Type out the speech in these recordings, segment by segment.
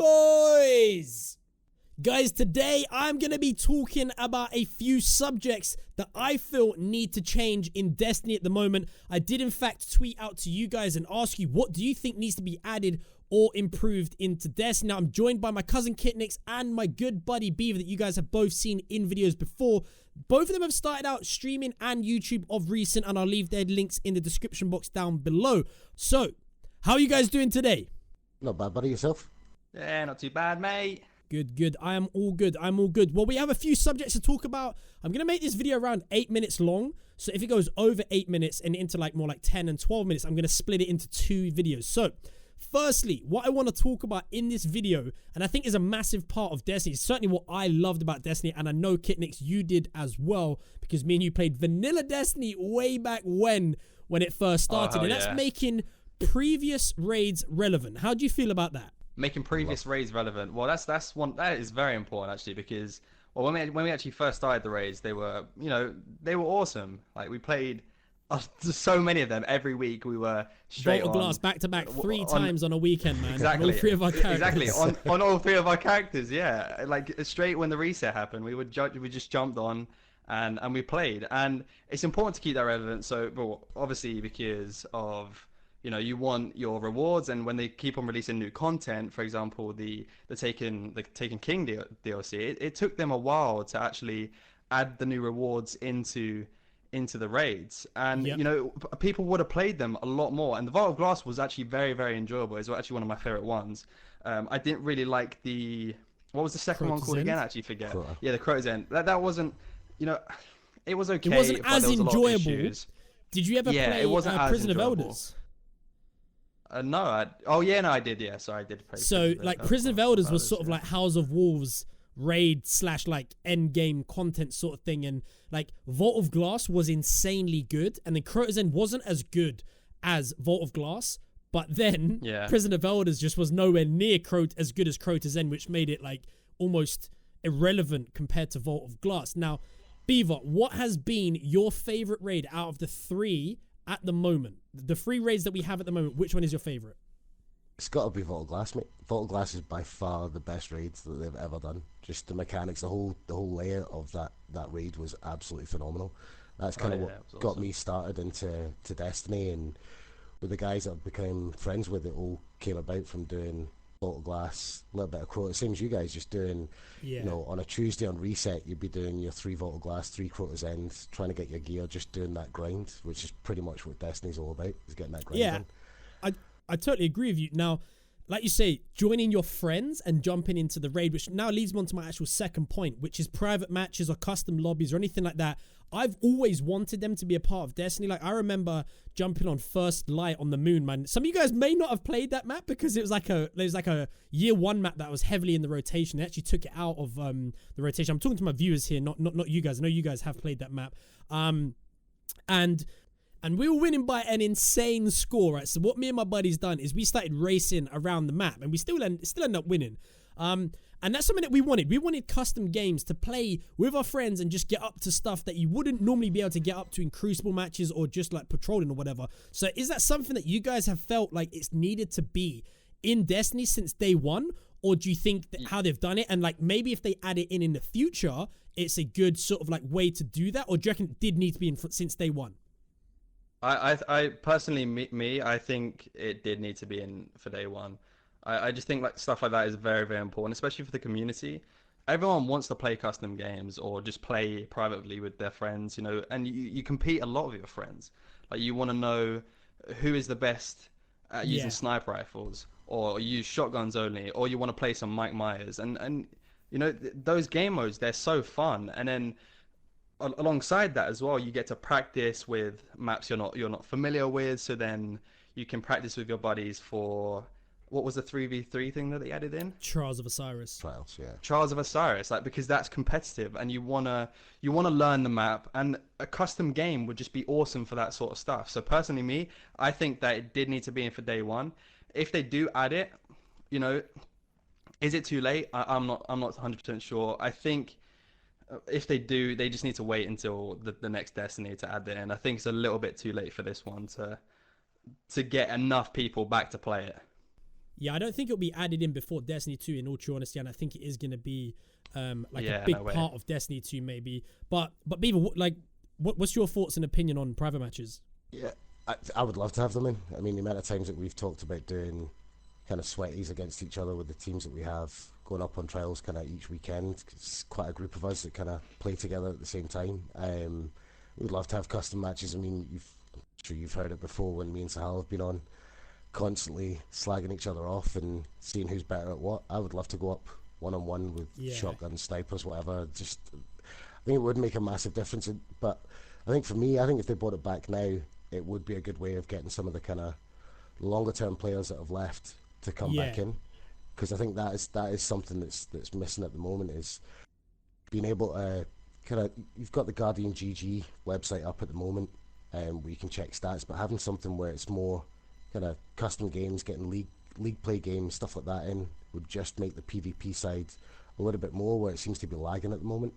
boys? Guys, today I'm going to be talking about a few subjects that I feel need to change in Destiny at the moment. I did in fact tweet out to you guys and ask you, what do you think needs to be added or improved into Destiny? Now, I'm joined by my cousin Kitnix and my good buddy Beaver that you guys have both seen in videos before. Both of them have started out streaming and YouTube of recent, and I'll leave their links in the description box down below. So, how are you guys doing today? Not bad, buddy. Yourself? Yeah, not too bad, mate. Good. I am all good. Well, we have a few subjects to talk about. I'm going to make this video around 8 minutes long. So if it goes over 8 minutes and into like more like 10 and 12 minutes, I'm going to split it into 2 videos. So firstly, what I want to talk about in this video, and I think is a massive part of Destiny, certainly what I loved about Destiny, and I know Kitnix, you did as well, because me and you played vanilla Destiny way back when it first started. And that's making previous raids relevant. How do you feel about that? Making previous raids relevant. Well, that is very important actually, because when we actually first started the raids, they were awesome. Like, we played so many of them every week. We were straight Vault of Glass back to back 3 times on a weekend, man. Exactly. On all 3 of our characters. Exactly. on all 3 of our characters. Yeah. Like, straight when the reset happened, we just jumped on and we played. And it's important to keep that relevant. So, well, obviously because of, you want your rewards, and when they keep on releasing new content, for example, the Taken King DLC, it took them a while to actually add the new rewards into the raids, and people would have played them a lot more. And the Vault of Glass was actually very, very enjoyable. It's actually one of my favorite ones. I didn't really like what was the second one called again? I actually forget. Crota. Yeah, the Crota's End. That wasn't, it was okay. It wasn't but as there was enjoyable. A lot of issues. Did you ever play it wasn't Prison of enjoyable. Elders? No, I did. Yeah, so I did play. So Prison of Elders was sort of like House of Wolves raid / like end game content sort of thing, and like Vault of Glass was insanely good, and then Crota's End wasn't as good as Vault of Glass, but then Prison of Elders just was nowhere near as good as Crota's End, which made it like almost irrelevant compared to Vault of Glass. Now, Beaver, what has been your favorite raid out of the 3 at the moment? The 3 raids that we have at the moment, which one is your favorite? It's got to be Vault of Glass, mate. Vault of Glass is by far the best raids that they've ever done. Just the mechanics, the whole layer of that raid was absolutely phenomenal. That's kind of what got me started into Destiny, and with the guys that I've become friends with, it all came about from doing Vault of Glass, a little bit of Crota. Same as you guys, just doing, on a Tuesday on reset, you'd be doing your 3 Vault of Glass, 3 Crota's End, trying to get your gear, just doing that grind, which is pretty much what Destiny's all about, is getting that grind done. I totally agree with you. Now, like you say, joining your friends and jumping into the raid, which now leads me on to my actual second point, which is private matches or custom lobbies or anything like that. I've always wanted them to be a part of Destiny. Like, I remember jumping on First Light on the Moon, man. Some of you guys may not have played that map because it was like a year 1 map that was heavily in the rotation. They actually took it out of the rotation. I'm talking to my viewers here, not you guys. I know you guys have played that map. And we were winning by an insane score, right? So what me and my buddies done is we started racing around the map, and we still end up winning. And that's something that we wanted. We wanted custom games to play with our friends and just get up to stuff that you wouldn't normally be able to get up to in Crucible matches or just like patrolling or whatever. So is that something that you guys have felt like it's needed to be in Destiny since day 1? Or do you think that how they've done it, and like maybe if they add it in the future, it's a good sort of like way to do that? Or do you reckon it did need to be in since day 1? I personally, I think it did need to be in for day 1. I just think like stuff like that is very, very important, especially for the community. Everyone wants to play custom games or just play privately with their friends, and you compete a lot with your friends. Like, you want to know who is the best at using sniper rifles, or use shotguns only, or you want to play some Mike Myers, and those game modes, they're so fun. And then alongside that as well, you get to practice with maps you're not familiar with, so then you can practice with your buddies for what was the 3v3 thing that they added in? Trials of Osiris. Trials of Osiris, like, because that's competitive and you wanna learn the map, and a custom game would just be awesome for that sort of stuff. So personally, I think that it did need to be in for day 1. If they do add it, is it too late? I'm not 100% sure. I think if they do, they just need to wait until the next Destiny to add it in. I think it's a little bit too late for this one to get enough people back to play it. Yeah, I don't think it'll be added in before Destiny 2, in all true honesty, and I think it is going to be a big part of Destiny 2 maybe. But Beaver, what's your thoughts and opinion on private matches? Yeah, I would love to have them in. I mean, the amount of times that we've talked about doing kind of sweaties against each other with the teams that we have, going up on trials kind of each weekend. It's quite a group of us that kind of play together at the same time. We'd love to have custom matches. I mean, I'm sure you've heard it before when me and Sahal have been on, constantly slagging each other off and seeing who's better at what. I would love to go up one-on-one with shotguns, snipers, whatever. Just, I think it would make a massive difference. But I think for me, I think if they brought it back now, it would be a good way of getting some of the kind of longer-term players that have left to come back in, because I think that is something that's missing at the moment, is being able to kind of, you've got the Guardian GG website up at the moment, where you can check stats, but having something where it's more kind of custom games, getting league play games, stuff like that in, would just make the PvP side a little bit more, where it seems to be lagging at the moment.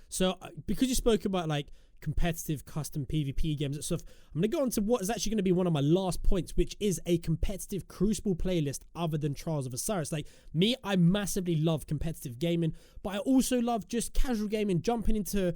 So because you spoke about like competitive custom PvP games and stuff, I'm going to go on to what is actually going to be one of my last points, which is a competitive Crucible playlist other than Trials of Osiris. Like me, I massively love competitive gaming, but I also love just casual gaming, jumping into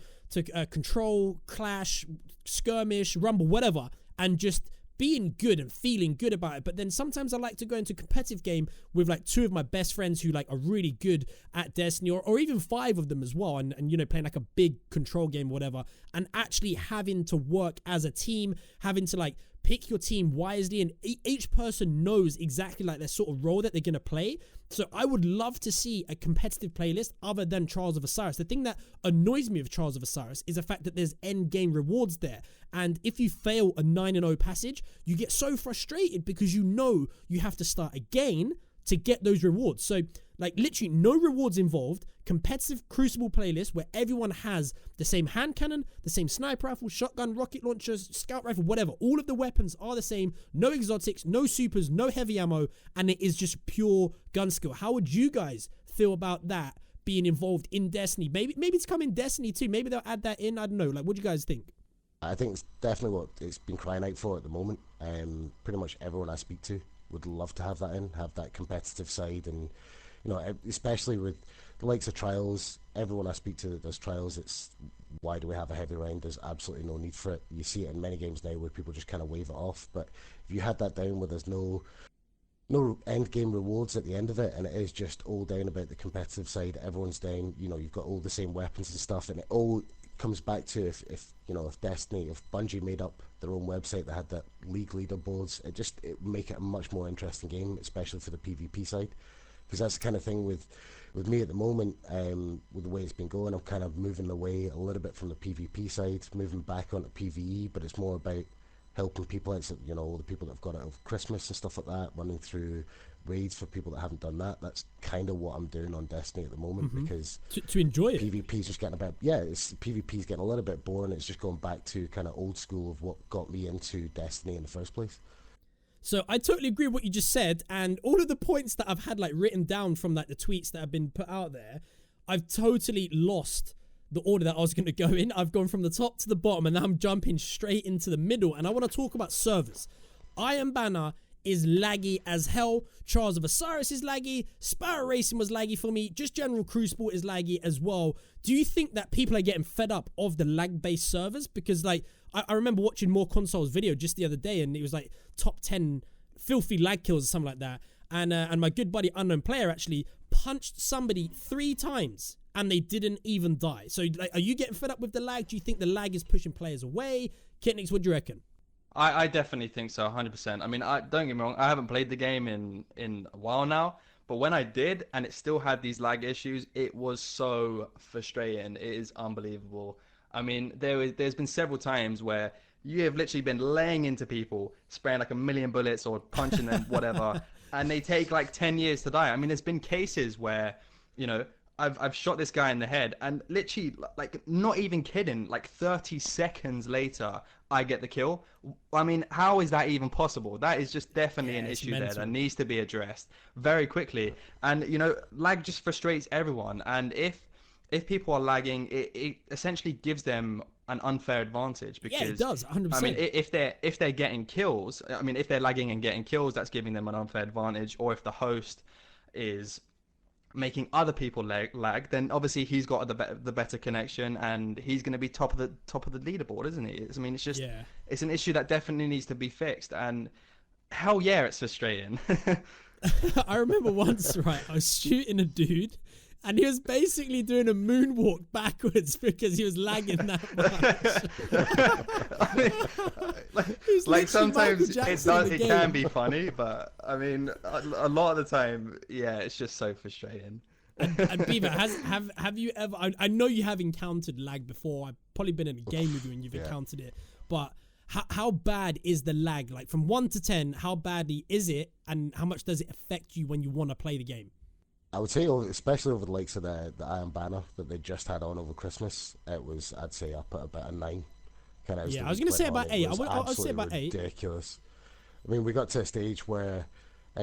Control, Clash, Skirmish, Rumble, whatever, and just being good and feeling good about it. But then sometimes I like to go into competitive game with like two of my best friends who like are really good at Destiny, or even five of them as well, and you know, playing like a big Control game or whatever, and actually having to work as a team, having to like pick your team wisely, and each person knows exactly like their sort of role that they're going to play. So I would love to see a competitive playlist other than Trials of Osiris. The thing that annoys me with Trials of Osiris is the fact that there's end game rewards there. And if you fail a 9-0 passage, you get so frustrated because you know you have to start again to get those rewards. So like literally no rewards involved, competitive Crucible playlist where everyone has the same hand cannon, the same sniper rifle, shotgun, rocket launchers, scout rifle, whatever. All of the weapons are the same, no exotics, no supers, no heavy ammo, and it is just pure gun skill. How would you guys feel about that being involved in Destiny? Maybe it's coming Destiny 2. Maybe they'll add that in. I don't know. Like, what do you guys think? I think it's definitely what it's been crying out for at the moment. Pretty much everyone I speak to would love to have that in, have that competitive side, and you know, especially with the likes of Trials. Everyone I speak to that does Trials, it's why do we have a heavy round? There's absolutely no need for it. You see it in many games now where people just kind of wave it off. But if you had that down where there's no end game rewards at the end of it, and it is just all down about the competitive side, everyone's down. You know, you've got all the same weapons and stuff, and it all comes back to if Destiny, if Bungie made up their own website that had that league leaderboards, it would make it a much more interesting game, especially for the PvP side. Because that's the kind of thing with me at the moment, with the way it's been going, I'm kind of moving away a little bit from the PvP side, moving back onto PvE, but it's more about helping people out, so, you know, all the people that have got out of Christmas and stuff like that, running through raids for people that haven't done that. That's kind of what I'm doing on Destiny at the moment, because to enjoy it. PvP's just getting PvP's getting a little bit boring. It's just going back to kind of old school of what got me into Destiny in the first place. So I totally agree with what you just said, and all of the points that I've had like written down from like the tweets that have been put out there, I've totally lost the order that I was going to go in. I've gone from the top to the bottom, and now I'm jumping straight into the middle, and I want to talk about servers. Iron Banner is laggy as hell. Trials of Osiris is laggy. Sparrow Racing was laggy for me. Just general Crucible is laggy as well. Do you think that people are getting fed up of the lag-based servers? Because like I remember watching More Consoles video just the other day, and it was like top 10 filthy lag kills or something like that. And my good buddy Unknown Player actually punched somebody 3 times and they didn't even die. So like, are you getting fed up with the lag? Do you think the lag is pushing players away? Kitnix, what do you reckon? I definitely think so, 100%. I mean, don't get me wrong, I haven't played the game in a while now, but when I did and it still had these lag issues, it was so frustrating. It is unbelievable. I mean, there's been several times where you have literally been laying into people, spraying like 1,000,000 bullets or punching them, whatever, and they take like 10 years to die. I mean, there's been cases where, you know, I've shot this guy in the head, and literally, like, not even kidding, like 30 seconds later, I get the kill. I mean, how is that even possible? That is just definitely an issue there that needs to be addressed very quickly. And, you know, lag just frustrates everyone. And if people are lagging, it essentially gives them an unfair advantage because Yeah, it does, 100%. I mean, if they're getting kills, I mean, if they're lagging and getting kills, that's giving them an unfair advantage. Or if the host is making other people lag, then obviously he's got the better connection and he's going to be top of the leaderboard, isn't he? I mean, it's just it's an issue that definitely needs to be fixed. And hell yeah, it's frustrating. I remember once, right, I was shooting a dude and he was basically doing a moonwalk backwards because he was lagging that much. I mean, like sometimes it can be funny, but I mean, a lot of the time, yeah, it's just so frustrating. And Beaver, have you ever? I know you have encountered lag before. I've probably been in a game with you and you've encountered it, but how bad is the lag? Like from 1 to 10, how badly is it, and how much does it affect you when you want to play the game? I would say, especially over the likes of the Iron Banner that they just had on over Christmas, it was, I'd say, up at about a 9. I was going to say about 8. I'll say about 8. Ridiculous. I mean, we got to a stage where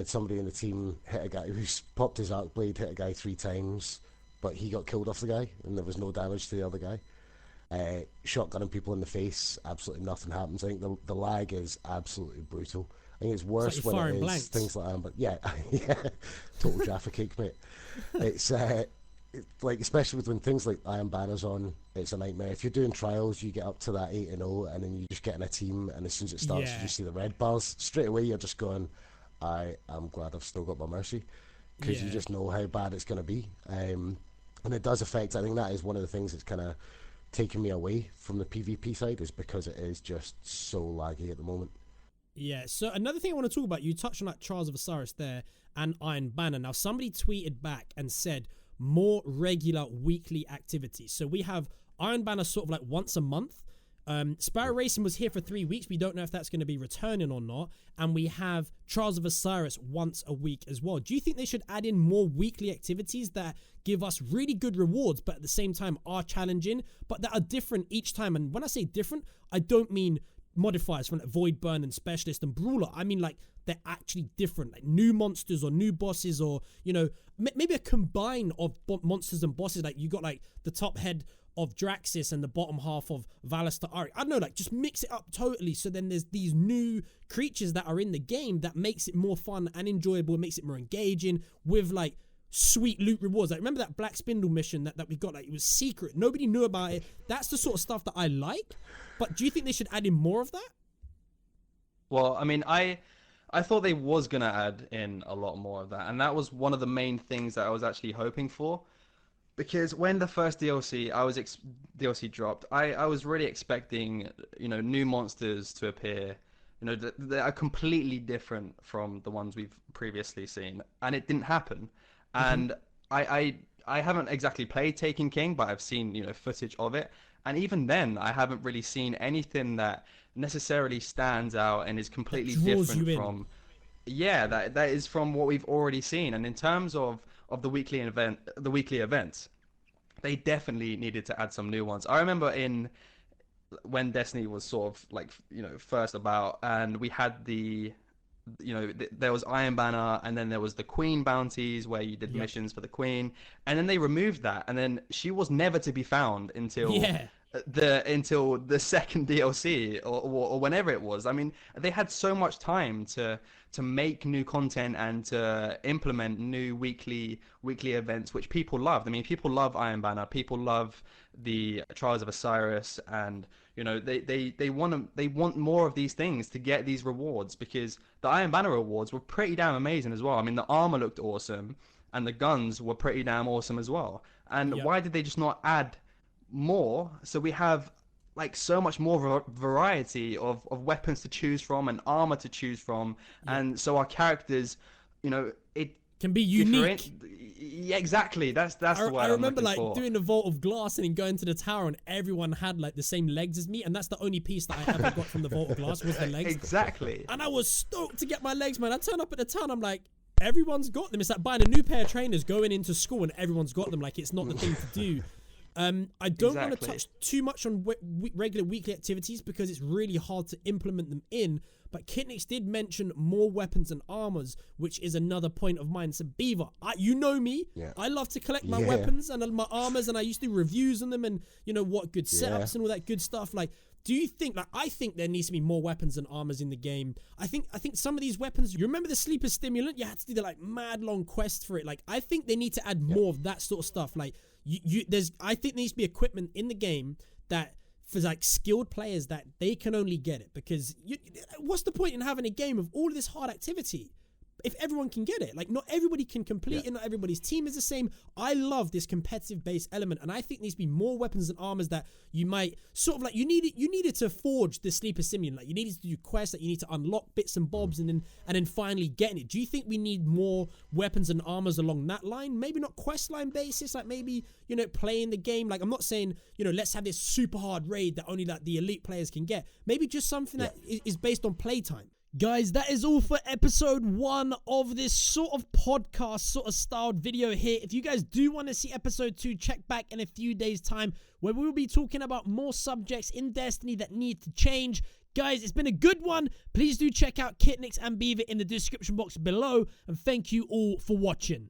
somebody in the team hit a guy who's popped his arc blade, hit a guy 3 times, but he got killed off the guy, and there was no damage to the other guy. Shotgunning people in the face, absolutely nothing happens. I think the lag is absolutely brutal. I think it's worse it's like when it is blanks. Things like that. But yeah, total Jaffa cake, mate. It's like, especially when things like Iron Banner's on, it's a nightmare. If you're doing trials, you get up to that 8-0, and then you just get in a team, and as soon as it starts, you just see the red bars. Straight away, you're just going, I am glad I've still got my mercy, because you just know how bad it's going to be. And it does affect, I think that is one of the things that's kind of taken me away from the PvP side, is because it is just so laggy at the moment. Yeah, so another thing I want to talk about, you touched on like Trials of Osiris there and Iron Banner. Now, somebody tweeted back and said more regular weekly activities. So we have Iron Banner sort of like once a month. Sparrow Racing was here for 3 weeks. We don't know if that's going to be returning or not. And we have Trials of Osiris once a week as well. Do you think they should add in more weekly activities that give us really good rewards, but at the same time are challenging, but that are different each time? And when I say different, I don't mean modifiers from like Void Burn and Specialist and Brawler. I mean like they're actually different, like new monsters or new bosses, or you know, maybe a combine of monsters and bosses. Like you got like the top head of Draxis and the bottom half of Valis Ari. I don't know, like just mix it up totally, so then there's these new creatures that are in the game that makes it more fun and enjoyable. It makes it more engaging with like sweet loot rewards. Like remember that Black Spindle mission that we got, like it was secret, nobody knew about it. That's the sort of stuff that I like. But do you think they should add in more of that? Well, I mean, I thought they was gonna add in a lot more of that, and that was one of the main things that I was actually hoping for. Because when the first DLC dropped, I was really expecting, you know, new monsters to appear, you know, that are completely different from the ones we've previously seen, and it didn't happen. And I haven't exactly played Taken King, but I've seen, you know, footage of it, and even then, I haven't really seen anything that necessarily stands out and is completely different from. Yeah, that is from what we've already seen. And in terms of the weekly events, they definitely needed to add some new ones. I remember when Destiny was sort of like, you know, first about, and we had there was Iron Banner, and then there was the Queen bounties where you did missions for the Queen, and then they removed that, and then she was never to be found until the second DLC or whenever it was. I mean, they had so much time to make new content and to implement new weekly events, which people loved. I mean, people love Iron Banner, people love the Trials of Osiris, and you know, they want more of these things to get these rewards, because the Iron Banner rewards were pretty damn amazing as well. I mean, the armor looked awesome, and the guns were pretty damn awesome as well. And why did they just not add more, so we have like so much more variety of weapons to choose from and armor to choose from, and so our characters, you know, it can be unique. Yeah, exactly. That's the word I remember like for. doing a vault of glass and then going to the tower, and everyone had like the same legs as me, and that's the only piece that I ever got from the vault of glass was the legs. Exactly. And I was stoked to get my legs, man. I turn up at the town, I'm like, everyone's got them. It's like buying a new pair of trainers, going into school, and everyone's got them. Like it's not the thing to do. I don't want to Exactly. touch too much on regular weekly activities because it's really hard to implement them in. But Kitnix did mention more weapons and armors, which is another point of mine. So Beaver, you know me. Yeah. I love to collect my weapons and my armors, and I used to do reviews on them and, you know, what good setups and all that good stuff. Like, do you think, like, I think there needs to be more weapons and armors in the game. I think some of these weapons, you remember the sleeper stimulant? You had to do the, like, mad long quest for it. Like, I think they need to add more of that sort of stuff. Like, I think there needs to be equipment in the game that, for like skilled players, that they can only get it, because what's the point in having a game of all of this hard activity if everyone can get it? Like, not everybody can complete it, not everybody's team is the same. I love this competitive based element, and I think there needs to be more weapons and armors that you might sort of like, you needed to forge the sleeper simulant. Like, you needed to do quests, that you need to unlock bits and bobs and then finally getting it. Do you think we need more weapons and armors along that line? Maybe not quest line basis, like maybe, you know, playing the game. Like, I'm not saying, you know, let's have this super hard raid that only like the elite players can get. Maybe just something that is based on playtime. Guys, that is all for episode 1 of this sort of podcast sort of styled video here. If you guys do want to see episode 2, check back in a few days' time, where we will be talking about more subjects in Destiny that need to change. Guys, it's been a good one. Please do check out Kitnix and Beaver in the description box below, and thank you all for watching.